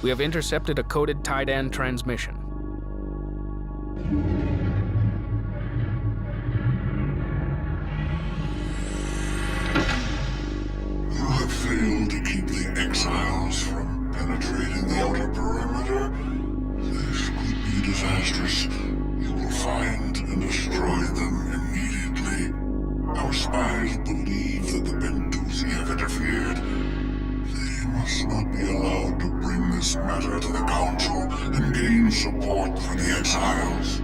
We have intercepted a coded Tidan transmission. You have failed to keep the exiles from penetrating the outer perimeter. This could be disastrous. You will find and destroy them immediately. Our spies believe that the Bentusi have interfered. They must not be allowed to bring this matter to the Council and gain support for the exiles.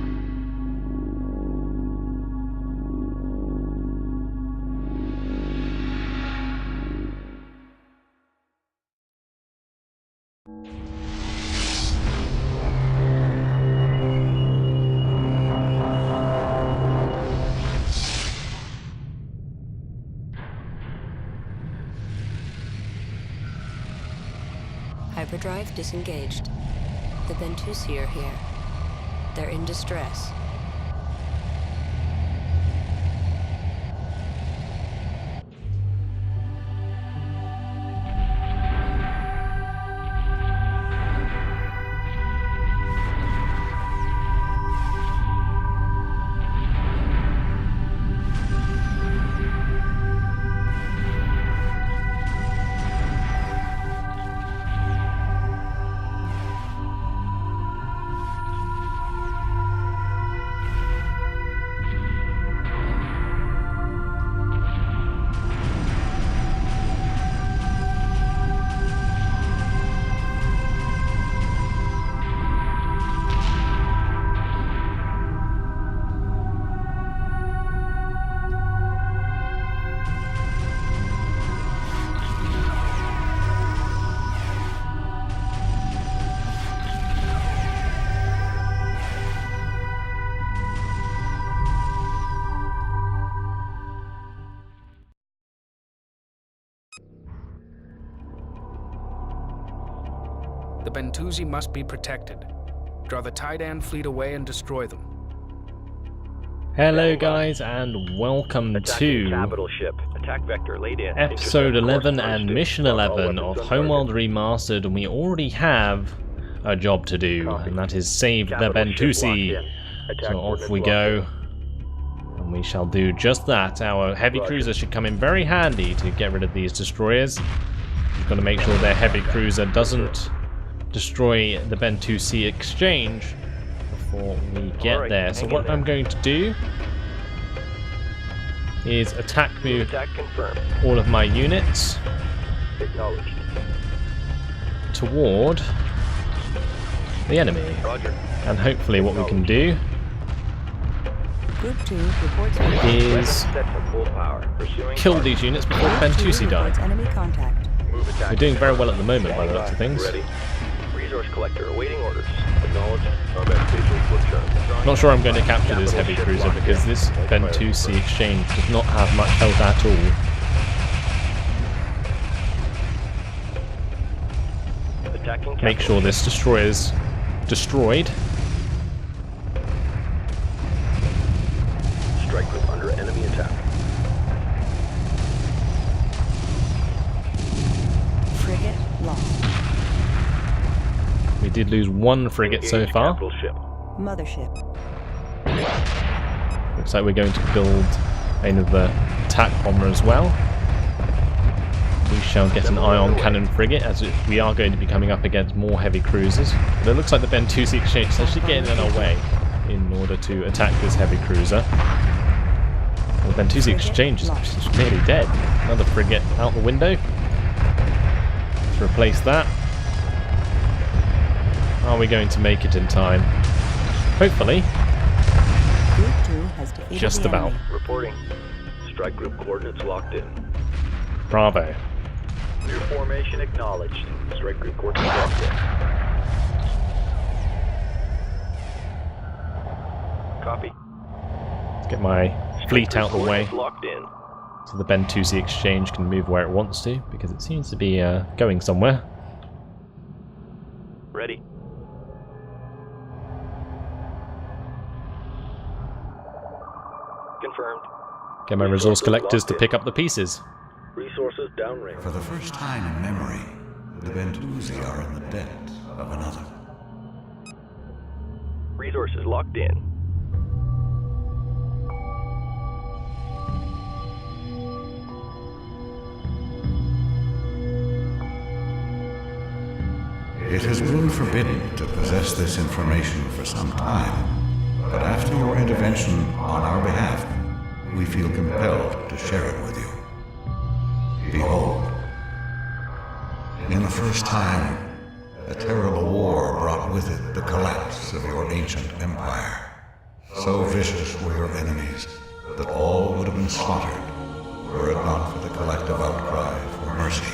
Hyperdrive disengaged. The Bentusi are here. They're in distress. The Bentusi must be protected. Draw the Tidan fleet away and destroy them. Hello guys, and welcome to capital ship. Attack vector laid in. episode 11 and mission 11 of Homeworld Remastered, and we already have a job to do, and that is save the Bentusi. So off we go, and we shall do just that. Our heavy cruiser should come in very handy to get rid of these destroyers. We've got to make sure their heavy cruiser doesn't destroy the Bentusi exchange before we get there. So what I'm going to do is attack move all of my units toward the enemy. And hopefully what we can do is kill these units before the Bentusi die. We're doing very well at the moment by the looks of things. Resource collector awaiting orders. Acknowledge. Combat station will turn. Not sure I'm going to capture this heavy cruiser because this Bentusi exchange does not have much health at all. Attacking. Make sure this destroyer is destroyed. Strike group under enemy attack. Frigate lost. We did lose one frigate so far. Mothership. Looks like we're going to build another attack bomber as well. We shall get an ion cannon frigate, as we are going to be coming up against more heavy cruisers. But it looks like the Bentusi exchange is actually getting in our way in order to attack this heavy cruiser. The Bentusi exchange is nearly dead. Another frigate out the window. Let's replace that. Are we going to make it in time? Hopefully. Just about. Reporting. Strike group coordinates locked in. Bravo. New formation acknowledged. Strike group coordinates locked in. Copy. Let's get my fleet out the way locked in. so the Bentusi exchange can move where it wants to, because it seems to be going somewhere. Ready. Confirmed. Get my resource collectors to pick up the pieces. Resources downrange. For the first time in memory, The Bentusi are in the debt of another. Resources locked in. It has been forbidden to possess this information for some time, but after your intervention on our behalf, we feel compelled to share it with you. Behold, in the first time, a terrible war brought with it the collapse of your ancient empire. So vicious were your enemies that all would have been slaughtered were it not for the collective outcry for mercy.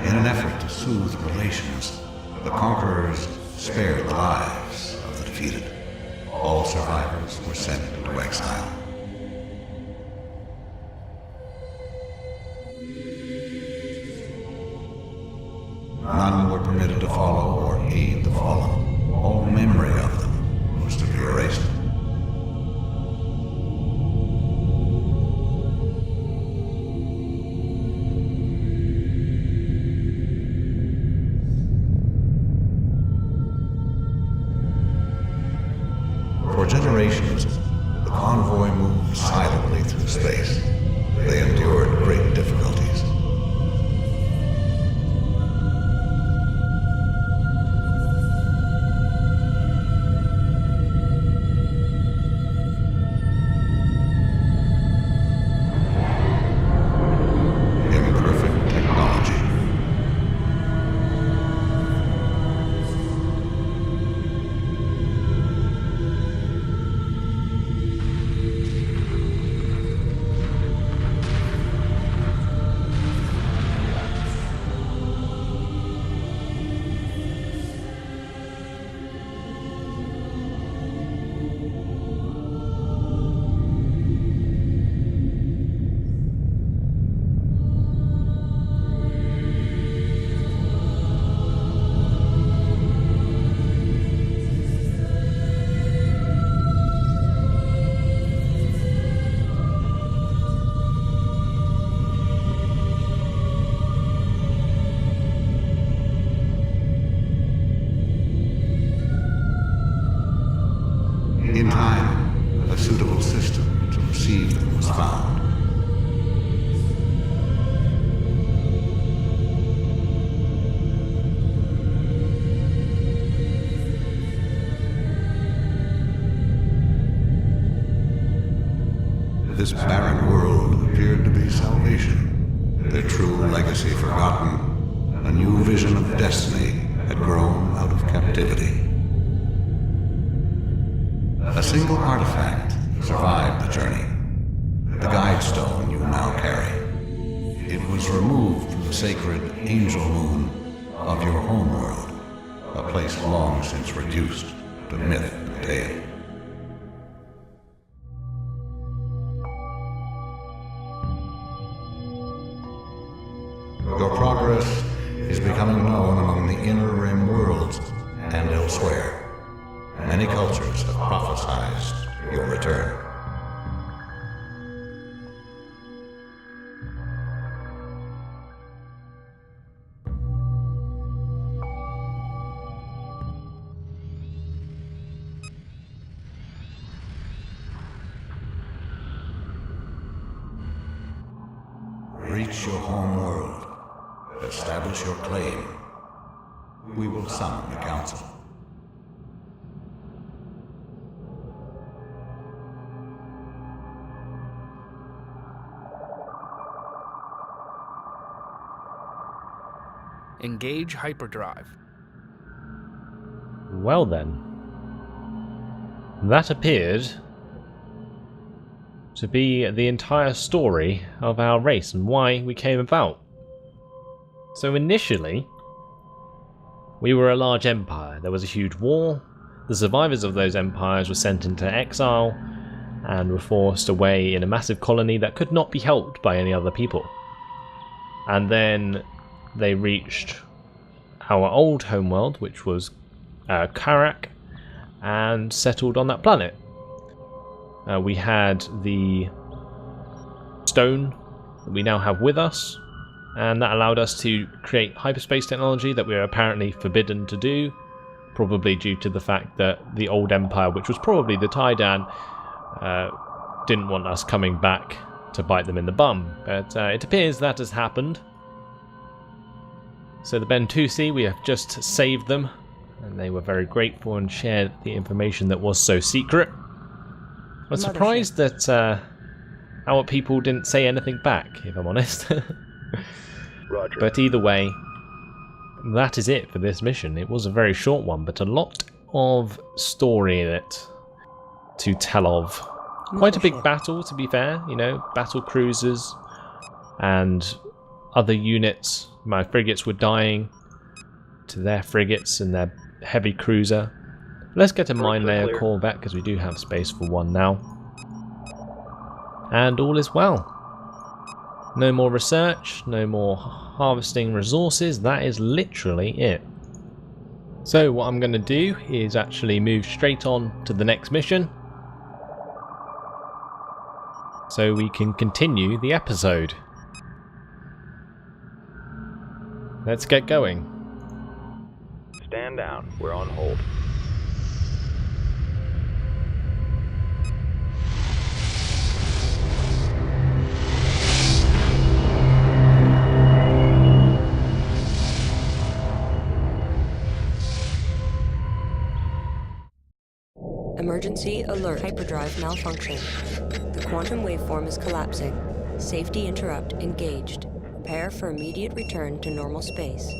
In an effort to soothe relations, the conquerors spared the lives of the defeated. All survivors were sent into exile. None were permitted to follow or aid the fallen. All memory of them was to be erased. For generations, the convoy moved silently through space. They endured great difficulties. Imperfect technology. In time, a suitable system to receive them was found. This barren world appeared to be salvation, their true legacy forgotten. A new vision of destiny had grown out of captivity. A single artifact survived the journey. The guide stone you now carry. It was removed from the sacred angel moon of your homeworld, a place long since reduced to myth and tale. Your progress is becoming known among the inner rim worlds and elsewhere. Many cultures have prophesized your return. Reach your home world. Establish your claim. We will summon the council. Engage hyperdrive. Well then. That appeared to be the entire story of our race and why we came about. So initially, we were a large empire. There was a huge war. The survivors of those empires were sent into exile and were forced away in a massive colony that could not be helped by any other people. And then they reached our old homeworld, which was Karak, and settled on that planet. We had the stone that we now have with us, and that allowed us to create hyperspace technology that we were apparently forbidden to do, probably due to the fact that the old Empire, which was probably the Taidan, didn't want us coming back to bite them in the bum. But it appears that has happened. So the Bentusi, we have just saved them, and they were very grateful and shared the information that was so secret. I was surprised that our people didn't say anything back, if I'm honest. Roger. But either way, that is it for this mission. It was a very short one, but a lot of story in it to tell of. Quite a big battle, to be fair, you know, battle cruisers and other units. My frigates were dying to their frigates and their heavy cruiser. Let's get a mine layer corvette, because we do have space for one now. And all is well. No more research, no more harvesting resources, that is literally it. So what I'm going to do is actually move straight on to the next mission, so we can continue the episode. Let's get going. Stand down. We're on hold. Emergency alert. Hyperdrive malfunction. The quantum waveform is collapsing. Safety interrupt engaged. Prepare for immediate return to normal space.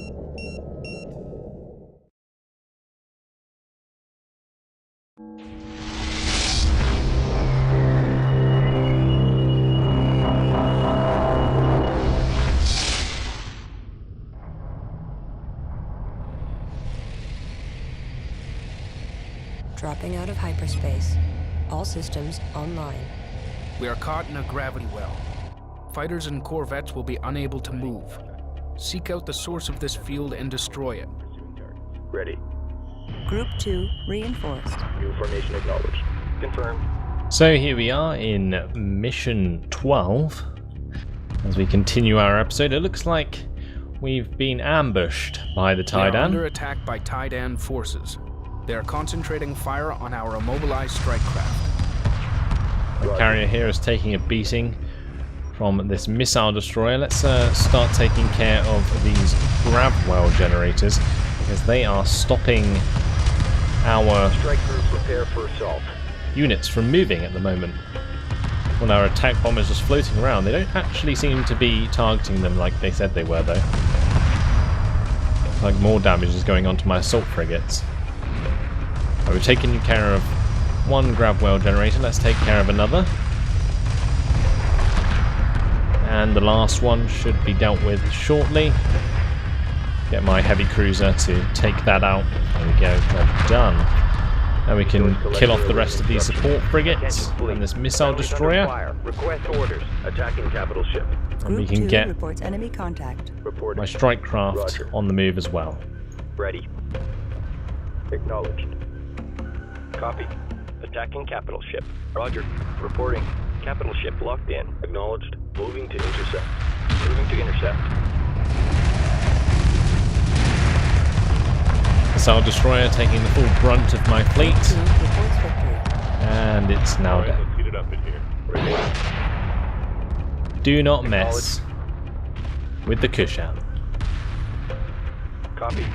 Dropping out of hyperspace. All systems online. We are caught in a gravity well. Fighters and corvettes will be unable to move. Seek out the source of this field and destroy it. Ready. Group 2 reinforced. New formation acknowledged. Confirmed. So here we are in mission 12. As we continue our episode, it looks like we've been ambushed by the We are under Taidan. attack by Taidan forces. They are concentrating fire on our immobilized strike craft. The carrier here is taking a beating from this missile destroyer. Let's start taking care of these gravwell generators, because they are stopping our Strike group prepare for assault. units from moving at the moment. When our attack bombers just floating around, they don't actually seem to be targeting them like they said they were, though. Like more damage is going on to my assault frigates. Right, we've taken care of one gravwell generator, let's take care of another. And the last one should be dealt with shortly. Get my heavy cruiser to take that out. There we go, job done. Now we can kill off the rest of these support frigates and this missile destroyer. Request orders. Attacking capital ship. And we Group can 2 get reports enemy contact. Reporting. my strike craft Roger. on the move as well. Ready. Acknowledged. Copy. Attacking capital ship. Roger. Reporting. Capital ship locked in. Acknowledged. Moving to intercept. Moving to intercept. Missile destroyer taking the full brunt of my fleet, 2 reports victory. and it's now dead. Let's heat it up in here. Ready. Do not mess with the Kushan. Copy.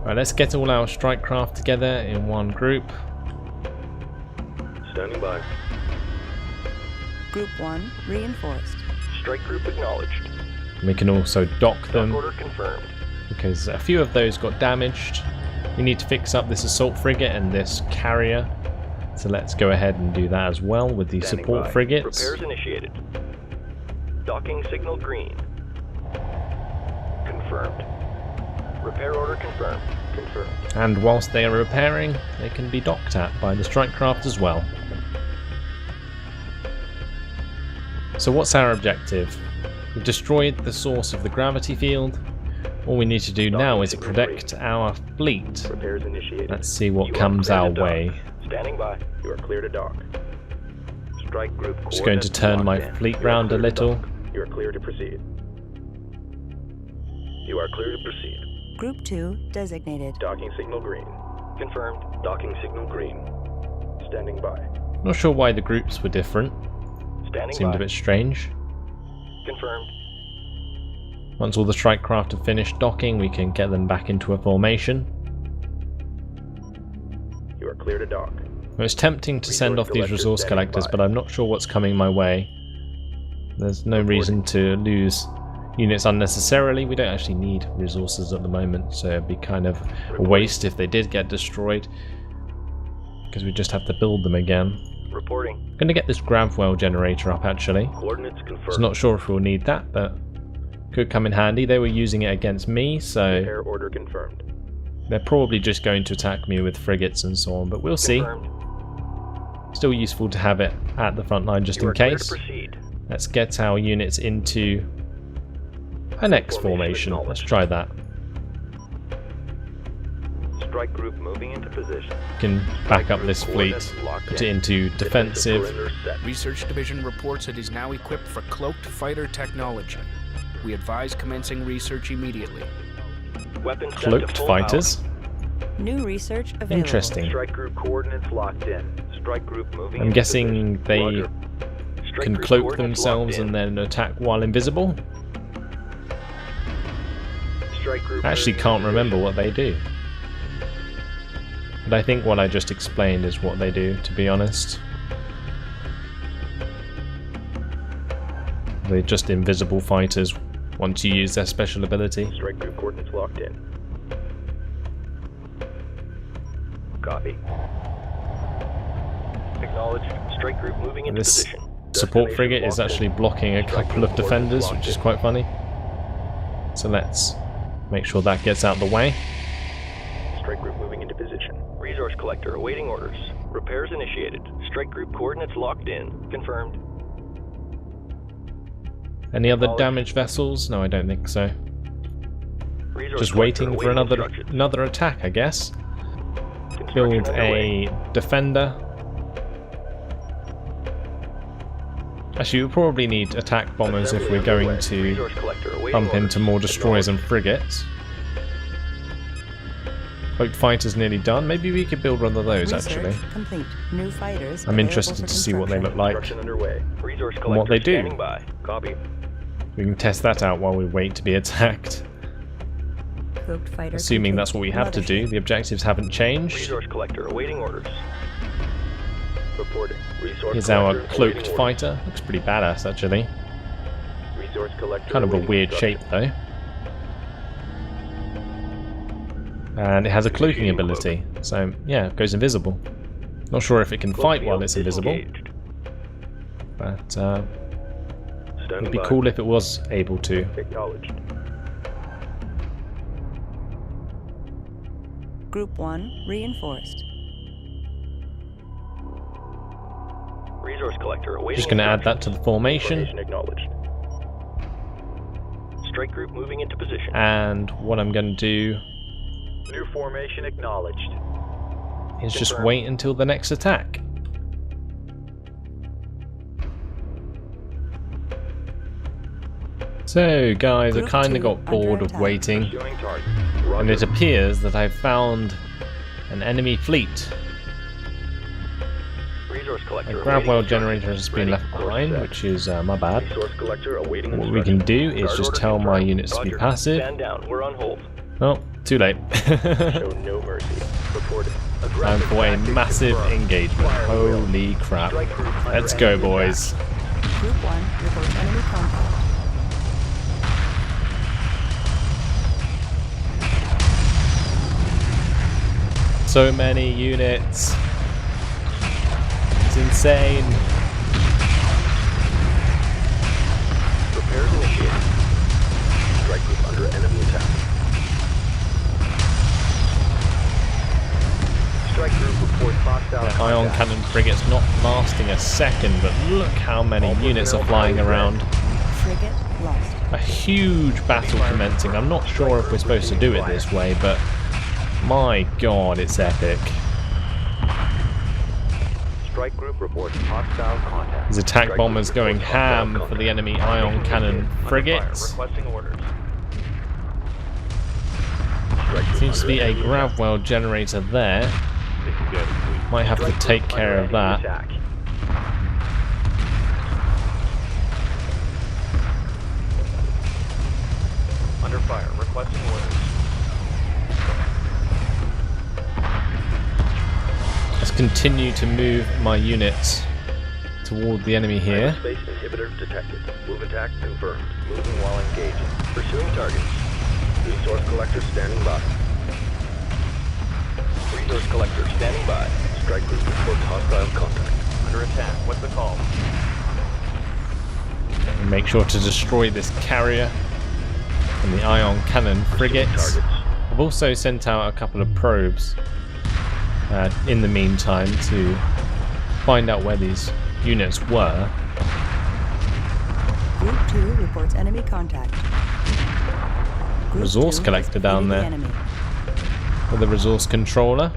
Right, let's get all our strike craft together in one group. Standing by. Group 1 reinforced. Strike group acknowledged. We can also dock Dock them, order confirmed. because a few of those got damaged. We need to fix up this assault frigate and this carrier. So let's go ahead and do that as well with the Standing support by. frigates. Repairs initiated. Docking signal green. Confirmed. Repair order confirmed. Confirmed. And whilst they are repairing, they can be docked at by the strike craft as well. So what's our objective? We've destroyed the source of the gravity field. All we need to do now is protect our fleet. Repairs initiated. Let's see what You are comes clear to our dock. way. Standing by. You are clear to dock. Strike group. Just going to turn my coordinates fleet locked in. You are round a clear to little. dock. You are clear to proceed. You are clear to proceed. Group 2 designated. Docking signal green. Confirmed. Docking signal green. Standing by. Not sure why the groups were different. Standing Seemed by. a bit strange. Confirmed. Once all the strike craft have finished docking, we can get them back into a formation. You are clear to dock. It's tempting to send off these resource collectors, but I'm not sure what's coming my way. There's no reason to lose units unnecessarily. We don't actually need resources at the moment, so it'd be kind of a waste if they did get destroyed, because we just have to build them again. Reporting. I'm going to get this gravwell generator up actually. Coordinates confirmed. I'm not sure if we'll need that, but could come in handy. They were using it against me, so Air order confirmed. they're probably just going to attack me with frigates and so on, but we'll see. Confirmed. Still useful to have it at the front line just You in are clear to case. proceed. Let's get our units into an X formation. Let's try that. Strike group moving into position. We can back up this fleet, put it into defensive. Perimeter set. Research Division reports it is now equipped for cloaked fighter technology. We advise commencing research immediately. Weapons set to Cloaked full fighters. New research available. power. Interesting. Strike group coordinates locked in. Strike group moving I'm into guessing position. they Roger. Strike can group cloak coordinates themselves locked and in. then attack while invisible. Strike group I actually moving can't into remember position. what they do. But I think what I just explained is what they do, to be honest. They're just invisible fighters once you use their special ability. Strike group coordinates locked in. Copy. Acknowledged. Strike group moving into This position. support Destination frigate is locked actually in. blocking a Strike couple of group coordinates defenders, locked which is in. quite funny. So let's make sure that gets out the way. Strike group moving into position. Resource collector awaiting orders. Repairs initiated. Strike group coordinates locked in. Confirmed. Any other damaged vessels? No, I don't think so. Resource Just collector waiting for awaiting instructions. another attack, I guess. Construction Build underway. a defender. Actually, we'll probably need attack bombers if Assembly we're going underway. to Resource collector awaiting bump orders. into more destroyers and frigates. Cloaked fighters nearly done. Maybe we could build one of those actually. Research complete. New fighters. I'm available interested for to see what they look construction. like. Construction underway. Resource what collector they do. standing by. Copy. We can test that out while we wait to be attacked. Cloaked fighter Assuming complete. that's what we have to do. Mothership. The objectives haven't changed. Resource collector awaiting orders. Reporting. Resource Here's our collector cloaked awaiting fighter. Looks pretty badass actually. orders. Resource collector Kind of a awaiting weird shape instructions. though. And it has a cloaking ability. So yeah, it goes invisible. Not sure if it can Cloak fight while field it's invisible. disengaged. But Standing it'd be by. cool if it was able to. Acknowledged. Group 1 reinforced. Resource collector awaiting Just going to add that to the formation. Information acknowledged. Strike group moving into position. And what I'm going to do New formation acknowledged. is just Confirmed. wait until the next attack. So guys, I Group kind 2 of got under bored of attack. waiting, Pursuing target. and Roger. it appears that I've found an enemy fleet. Resource A collector awaiting gravwell instructions. generator has been Ready. left Course behind, set. which is my bad. Resource collector awaiting What we can instructions. do is Guard just order tell my confirmed. units to be Roger. passive. Stand down. We're on hold. Oh, too late. Show no mercy. Reported. Time Aggressive for a tactics massive confirmed. engagement. Fire wheel. Holy crap. Strike group under Let's go, enemy boys. Group 1 reports enemy contact. So many units. It's insane. Repairs initiated. Strike group under enemy attack. Strike group reports hostile That ion contact. cannon frigate's not lasting a second, but look how many All units are personnel flying carried around. Frigate lost. A huge battle commencing. I'm not sure if we're supposed to do it this way, but my god, it's epic. Strike group reports hostile contact. His attack Strike bombers group going reports hostile ham for contact. the enemy ion cannon Under fire. frigates. Requesting orders. Strike group Seems to be a under attack. gravwell generator there. Might have to Strike take group care under of enemy that. attack. Under fire. Requesting orders. Let's continue to move my units toward the enemy here. Space inhibitor detected. Move attack confirmed. Moving while engaging. Pursuing targets. Resource collector standing by. Resource collector standing by. Strike group reports hostile contact. Under attack. What's the call? And make sure to destroy this carrier and the ion cannon frigates. Targets. I've also sent out a couple of probes in the meantime to find out where these units were. Group 2 reports enemy contact. Group Resource 2 collector has down defeated there. the enemy. With the resource controller.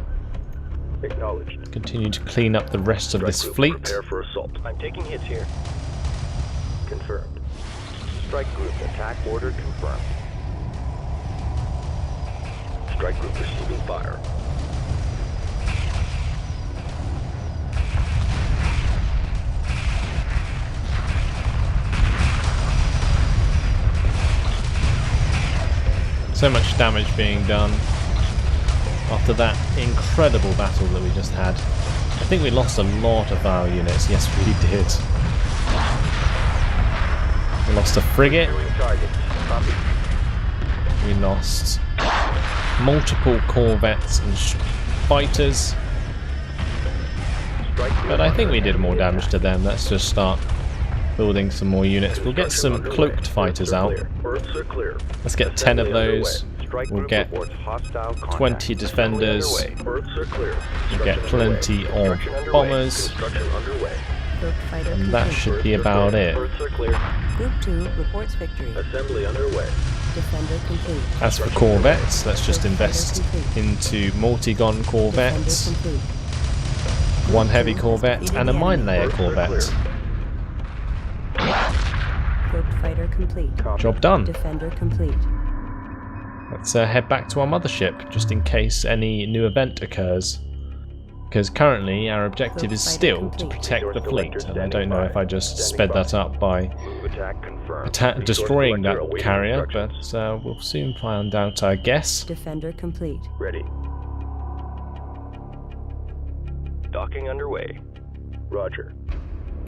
Acknowledged. Continue to clean up the rest of Strike this group fleet. Prepare for assault. I'm taking hits here. Confirmed. Strike group attack order confirmed. Strike group receiving fire. So much damage being done after that incredible battle that we just had. I think we lost a lot of our units. Yes, we did. We lost a frigate. Pursuing targets. Copy. We lost multiple corvettes and fighters. Strike group But I think we did more enemy damage to attack. them. Let's just start building some more units. We'll get some Construction cloaked underway. fighters Berths are out. clear. Berths are clear. Let's get 10 of Assembly those. underway. Strike We'll group get reports hostile contact. 20 defenders. Assembly underway. Berths are clear. We'll get Construction plenty underway. of Construction underway. bombers. Construction underway. Group fighter And that complete. should be Berths are about clear. it. Berths are clear. Group 2 reports victory. Assembly underway. Defender complete. As for corvettes, let's just invest into multi-gun Defender corvettes, complete. one heavy corvette, and a mine layer corvette. Cloaked fighter complete. Job done. Defender complete. Let's head back to our mothership, just in case any new event occurs. Because currently our objective is still to protect the fleet, and I don't know if I just sped that up by Move attack confirmed. destroying Resource that collector carrier, awaiting but instructions. we'll soon find out, I guess. Defender complete. Ready. Docking underway. Roger.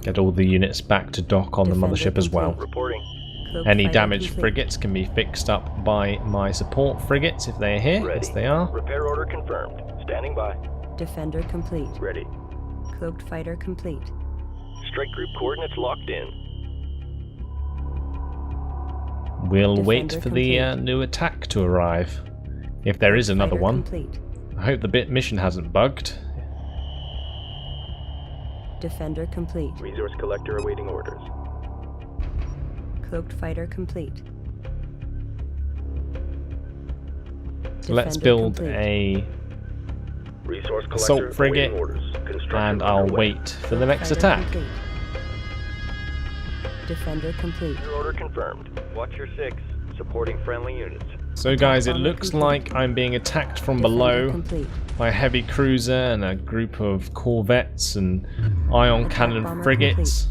Get all the units back to dock on the Defender mothership as well. complete. Reporting. Cloaked Any fighter damaged complete. frigates can be fixed up by my support frigates if they're here. Ready. Yes, they are. Repair order confirmed. Standing by. Defender complete. Ready. Cloaked fighter complete. Strike group coordinates locked in. We'll Defender wait for the complete. new attack to arrive. If there is another Fighter one. Complete. I hope the bit mission hasn't bugged. Defender complete. Resource collector awaiting orders. Cloaked fighter complete. Let's Defender build complete. a Resource collector assault frigate, awaiting orders. Construction and I'll underway. wait for the Cloaked next fighter attack. complete. Defender complete. Your order confirmed. Watch your 6. Supporting friendly units. So guys, it Bomber looks complete. like I'm being attacked from Defender below complete. by a heavy cruiser and a group of corvettes and ion Attack cannon bomber frigates.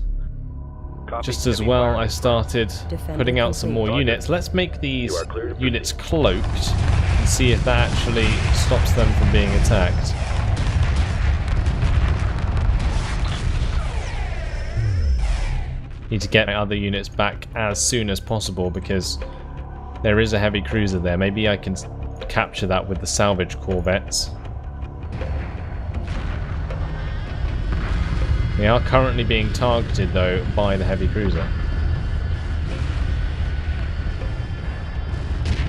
Copy. Just as Heavy well, fire. I started Defender putting out some more complete. units. Let's make these You are clear to units cloaked and see if that actually stops them from being attacked. Need to get my other units back as soon as possible because there is a heavy cruiser there. Maybe I can capture that with the salvage corvettes. They are currently being targeted though by the heavy cruiser.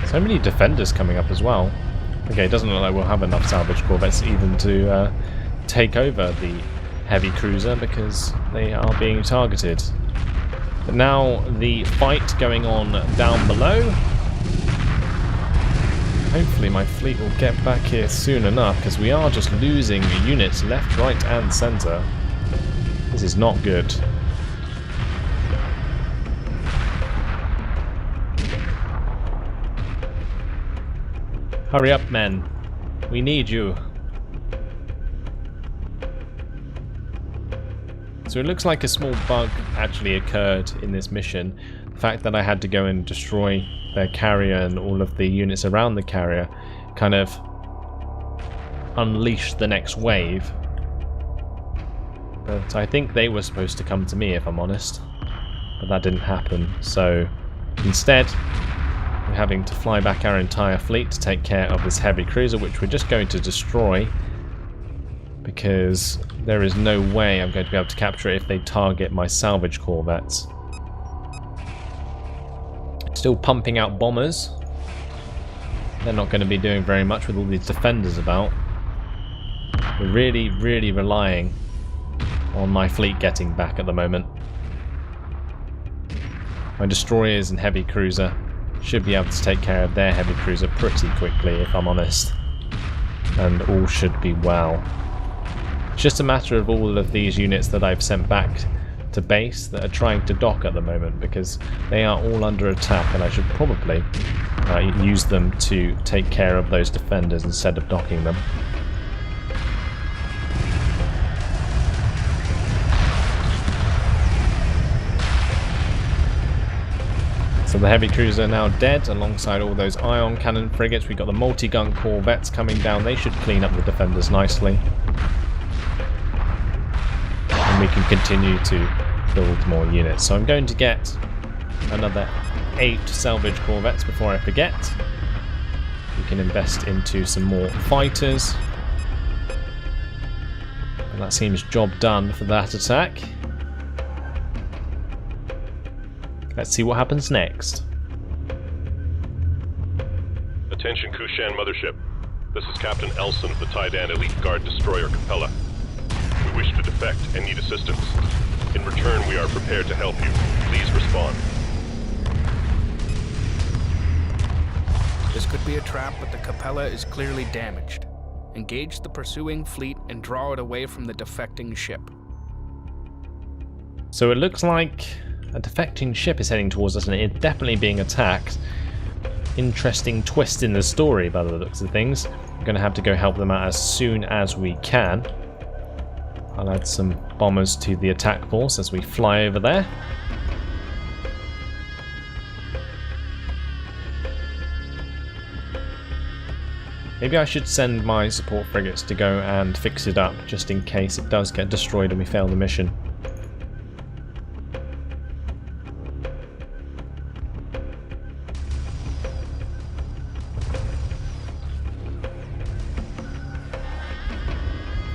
So many defenders coming up as well. Okay, it doesn't look like we'll have enough salvage corvettes even to take over the heavy cruiser because they are being targeted. But now the fight going on down below. Hopefully my fleet will get back here soon enough because we are just losing units left, right and centre. This is not good. Hurry up, men. We need you. So it looks like a small bug actually occurred in this mission. The fact that I had to go and destroy their carrier and all of the units around the carrier kind of unleashed the next wave. But I think they were supposed to come to me, if I'm honest. But that didn't happen, so instead we're having to fly back our entire fleet to take care of this heavy cruiser, which we're just going to destroy, because there is no way I'm going to be able to capture it if they target my salvage corvettes. Still pumping out bombers. They're not going to be doing very much with all these defenders about. We're really, really relying on my fleet getting back at the moment. My destroyers and heavy cruiser should be able to take care of their heavy cruiser pretty quickly, if I'm honest. And all should be well. It's just a matter of all of these units that I've sent back to base that are trying to dock at the moment, because they are all under attack, and I should probably use them to take care of those defenders instead of docking them. So the heavy cruiser are now dead alongside all those ion cannon frigates. We've got the multi-gun corvettes coming down. They should clean up the defenders nicely. And we can continue to build more units. So I'm going to get another 8 salvage corvettes before I forget. We can invest into some more fighters. And that seems job done for that attack. Let's see what happens next. Attention Kushan Mothership. This is Captain Elson of the Taidan Elite Guard Destroyer Capella. We wish to defect and need assistance. In return, we are prepared to help you. Please respond. This could be a trap, but the Capella is clearly damaged. Engage the pursuing fleet and draw it away from the defecting ship. So it looks like a defecting ship is heading towards us, and it's definitely being attacked. Interesting twist in the story by the looks of things. We're going to have to go help them out as soon as we can. I'll add some bombers to the attack force as we fly over there. Maybe I should send my support frigates to go and fix it up, just in case it does get destroyed and we fail the mission.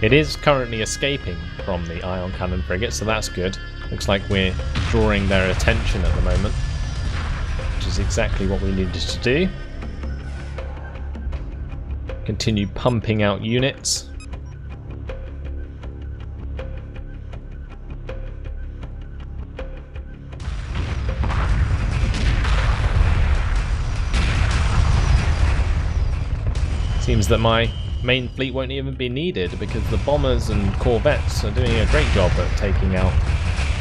It is currently escaping from the ion cannon frigate, so that's good. Looks like we're drawing their attention at the moment, which is exactly what we needed to do. Continue pumping out units. Seems that my main fleet won't even be needed, because the bombers and corvettes are doing a great job at taking out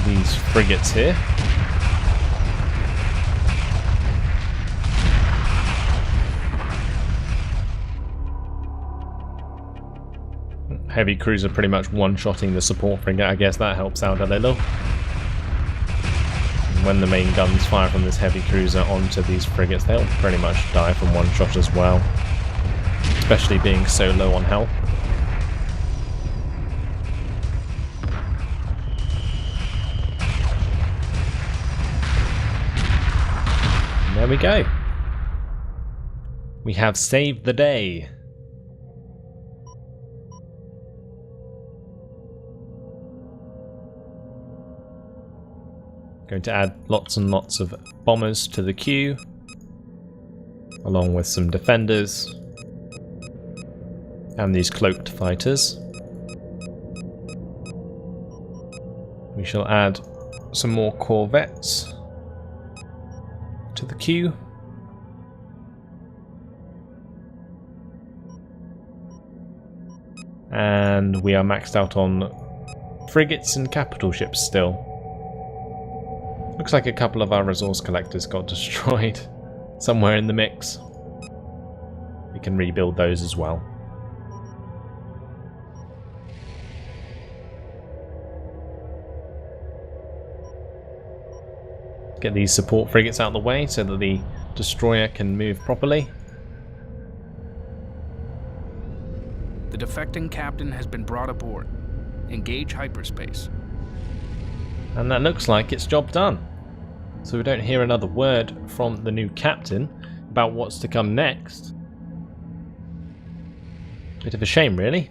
these frigates here. Heavy cruiser pretty much one-shotting the support frigate. I guess that helps out a little. And when the main guns fire from this heavy cruiser onto these frigates, they'll pretty much die from one shot as well, especially being so low on health. And there we go. We have saved the day. Going to add lots and lots of bombers to the queue, along with some defenders and these cloaked fighters. We shall add some more corvettes to the queue. And we are maxed out on frigates and capital ships still. Looks like a couple of our resource collectors got destroyed somewhere in the mix. We can rebuild those as well. Get these support frigates out of the way so that the destroyer can move properly. The defecting captain has been brought aboard. Engage hyperspace. And that looks like it's job done. So we don't hear another word from the new captain about what's to come next. Bit of a shame, really.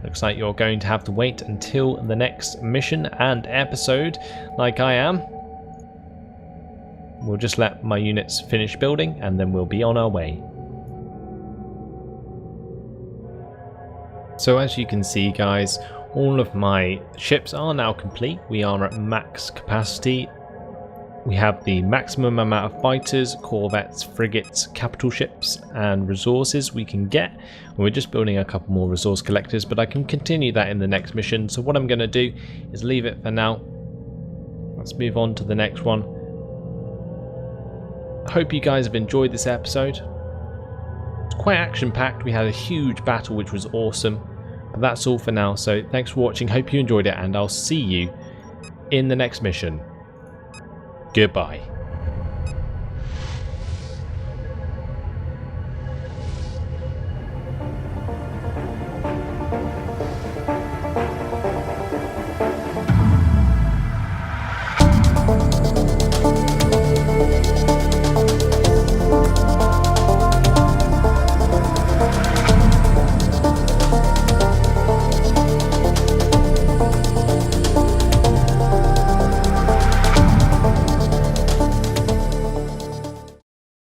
Looks like you're going to have to wait until the next mission and episode, like I am. We'll just let my units finish building and then we'll be on our way. So as you can see, guys, all of my ships are now complete. We are at max capacity. We have the maximum amount of fighters, corvettes, frigates, capital ships and resources we can get. We're just building a couple more resource collectors, but I can continue that in the next mission. So what I'm going to do is leave it for now. Let's move on to the next one. Hope you guys have enjoyed this episode. It's quite action-packed. We had a huge battle which was awesome. But that's all for now. So thanks for watching. Hope you enjoyed it and I'll see you in the next mission. Goodbye.